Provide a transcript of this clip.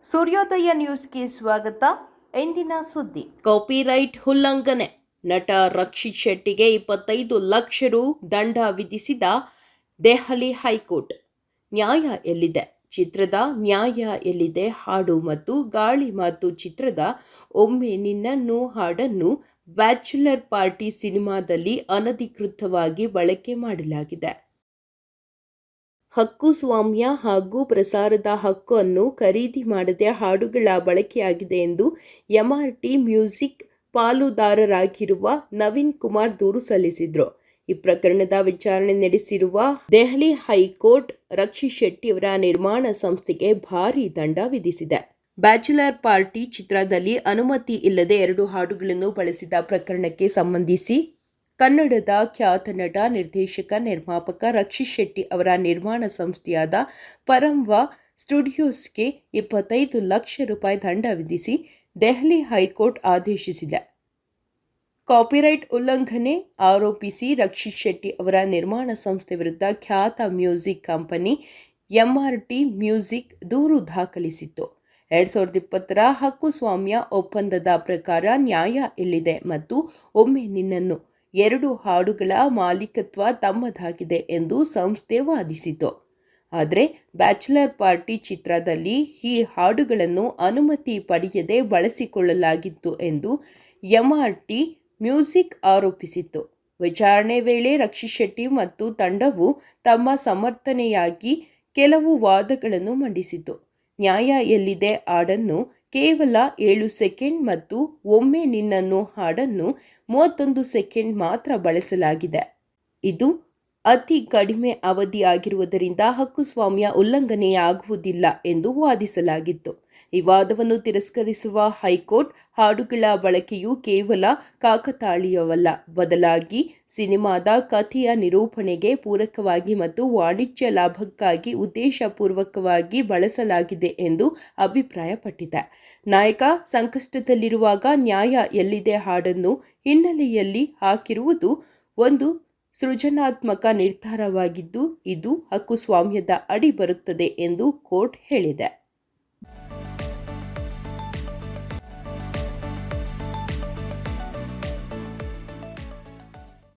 ಸೂರ್ಯೋದಯ ನ್ಯೂಸ್ಗೆ ಸ್ವಾಗತ. ಇಂದಿನ ಸುದ್ದಿ. ಕಾಪಿರೈಟ್ ಉಲ್ಲಂಘನೆ, ನಟ ರಕ್ಷಿತ್ ಶೆಟ್ಟಿಗೆ 25 ಲಕ್ಷ ರು ದಂಡ ವಿಧಿಸಿದ ದೆಹಲಿ ಹೈಕೋರ್ಟ್. ನ್ಯಾಯ ಎಲ್ಲಿದೆ? ಚಿತ್ರದ ನ್ಯಾಯ ಎಲ್ಲಿದೆ? ಹಾಡು ಮತ್ತು ಗಾಳಿ ಮಾತು ಚಿತ್ರದ ಒಮ್ಮೆ ನಿನ್ನನ್ನು ಹಾಡನ್ನು ಬ್ಯಾಚುಲರ್ ಪಾರ್ಟಿ ಸಿನಿಮಾದಲ್ಲಿ ಅನಧಿಕೃತವಾಗಿ ಬಳಕೆ ಮಾಡಲಾಗಿದೆ. ಹಕ್ಕುಸ್ವಾಮ್ಯ ಹಾಗೂ ಪ್ರಸಾರದ ಹಕ್ಕನ್ನು ಖರೀದಿ ಮಾಡದೆ ಹಾಡುಗಳ ಬಳಕೆಯಾಗಿದೆ ಎಂದು ಎಂಆರ್ಟಿ ಮ್ಯೂಸಿಕ್ ಪಾಲುದಾರರಾಗಿರುವ ನವೀನ್ ಕುಮಾರ್ ದೂರು ಸಲ್ಲಿಸಿದರು. ಈ ಪ್ರಕರಣದ ವಿಚಾರಣೆ ನಡೆಸಿರುವ ದೆಹಲಿ ಹೈಕೋರ್ಟ್ ರಕ್ಷಿತ್ ಶೆಟ್ಟಿಯವರ ನಿರ್ಮಾಣ ಸಂಸ್ಥೆಗೆ ಭಾರೀ ದಂಡ ವಿಧಿಸಿದೆ. ಬ್ಯಾಚುಲರ್ ಪಾರ್ಟಿ ಚಿತ್ರದಲ್ಲಿ ಅನುಮತಿ ಇಲ್ಲದೆ 2 ಹಾಡುಗಳನ್ನು ಬಳಸಿದ ಪ್ರಕರಣಕ್ಕೆ ಸಂಬಂಧಿಸಿ ಕನ್ನಡದ ಖ್ಯಾತ ನಟ, ನಿರ್ದೇಶಕ, ನಿರ್ಮಾಪಕ ರಕ್ಷಿತ್ ಶೆಟ್ಟಿ ಅವರ ನಿರ್ಮಾಣ ಸಂಸ್ಥೆಯಾದ ಪರಂವಾ ಸ್ಟುಡಿಯೋಸ್ಗೆ 25 ಲಕ್ಷ ರೂಪಾಯಿ ದಂಡ ವಿಧಿಸಿ ದೆಹಲಿ ಹೈಕೋರ್ಟ್ ಆದೇಶಿಸಿದೆ. ಕಾಪಿರೈಟ್ ಉಲ್ಲಂಘನೆ ಆರೋಪಿಸಿ ರಕ್ಷಿತ್ ಶೆಟ್ಟಿ ಅವರ ನಿರ್ಮಾಣ ಸಂಸ್ಥೆ ವಿರುದ್ಧ ಖ್ಯಾತ ಮ್ಯೂಸಿಕ್ ಕಂಪನಿ ಎಂಆರ್ಟಿ ಮ್ಯೂಸಿಕ್ ದೂರು ದಾಖಲಿಸಿತ್ತು. 2020ರ ಹಕ್ಕುಸ್ವಾಮ್ಯ ಒಪ್ಪಂದದ ಪ್ರಕಾರ ನ್ಯಾಯ ಎಲ್ಲಿದೆ ಮತ್ತು ಒಮ್ಮೆ ನಿನ್ನನ್ನು 2 ಹಾಡುಗಳ ಮಾಲೀಕತ್ವ ತಮ್ಮದಾಗಿದೆ ಎಂದು ಸಂಸ್ಥೆ ವಾದಿಸಿತು. ಆದರೆ ಬ್ಯಾಚುಲರ್ ಪಾರ್ಟಿ ಚಿತ್ರದಲ್ಲಿ ಈ ಹಾಡುಗಳನ್ನು ಅನುಮತಿ ಪಡೆಯದೆ ಬಳಸಿಕೊಳ್ಳಲಾಗಿತ್ತು ಎಂದು ಎಂಆರ್ಟಿ ಮ್ಯೂಸಿಕ್ ಆರೋಪಿಸಿತ್ತು. ವಿಚಾರಣೆ ವೇಳೆ ರಕ್ಷಿತ್ ಶೆಟ್ಟಿ ಮತ್ತು ತಂಡವು ತಮ್ಮ ಸಮರ್ಥನೆಯಾಗಿ ಕೆಲವು ವಾದಗಳನ್ನು ಮಂಡಿಸಿತು. ನ್ಯಾಯ ಎಲ್ಲಿದೆ ಹಾಡನ್ನು ಕೇವಲ 7 ಸೆಕೆಂಡ್ ಮತ್ತು ಒಮ್ಮೆ ನಿನ್ನನ್ನು ಹಾಡನ್ನು 31 ಸೆಕೆಂಡ್ ಮಾತ್ರ ಬಳಸಲಾಗಿದೆ. ಇದು ಅತಿ ಕಡಿಮೆ ಅವಧಿಯಾಗಿರುವುದರಿಂದ ಹಕ್ಕುಸ್ವಾಮ್ಯ ಉಲ್ಲಂಘನೆಯಾಗುವುದಿಲ್ಲ ಎಂದು ವಾದಿಸಲಾಗಿತ್ತು. ಈ ವಾದವನ್ನು ತಿರಸ್ಕರಿಸುವ ಹೈಕೋರ್ಟ್, ಹಾಡುಗಳ ಬಳಕೆಯು ಕೇವಲ ಕಾಕತಾಳೀಯವಲ್ಲ, ಬದಲಾಗಿ ಸಿನಿಮಾದ ಕಥೆಯ ನಿರೂಪಣೆಗೆ ಪೂರಕವಾಗಿ ಮತ್ತು ವಾಣಿಜ್ಯ ಲಾಭಕ್ಕಾಗಿ ಉದ್ದೇಶಪೂರ್ವಕವಾಗಿ ಬಳಸಲಾಗಿದೆ ಎಂದು ಅಭಿಪ್ರಾಯಪಟ್ಟಿದೆ. ನಾಯಕ ಸಂಕಷ್ಟದಲ್ಲಿರುವಾಗ ನ್ಯಾಯ ಎಲ್ಲಿದೆ ಹಾಡನ್ನು ಹಿನ್ನೆಲೆಯಲ್ಲಿ ಹಾಕಿರುವುದು ಒಂದು ಸೃಜನಾತ್ಮಕ ನಿರ್ಧಾರವಾಗಿದ್ದು, ಇದು ಹಕ್ಕುಸ್ವಾಮ್ಯದ ಅಡಿ ಬರುತ್ತದೆ ಎಂದು ಕೋರ್ಟ್ ಹೇಳಿದೆ.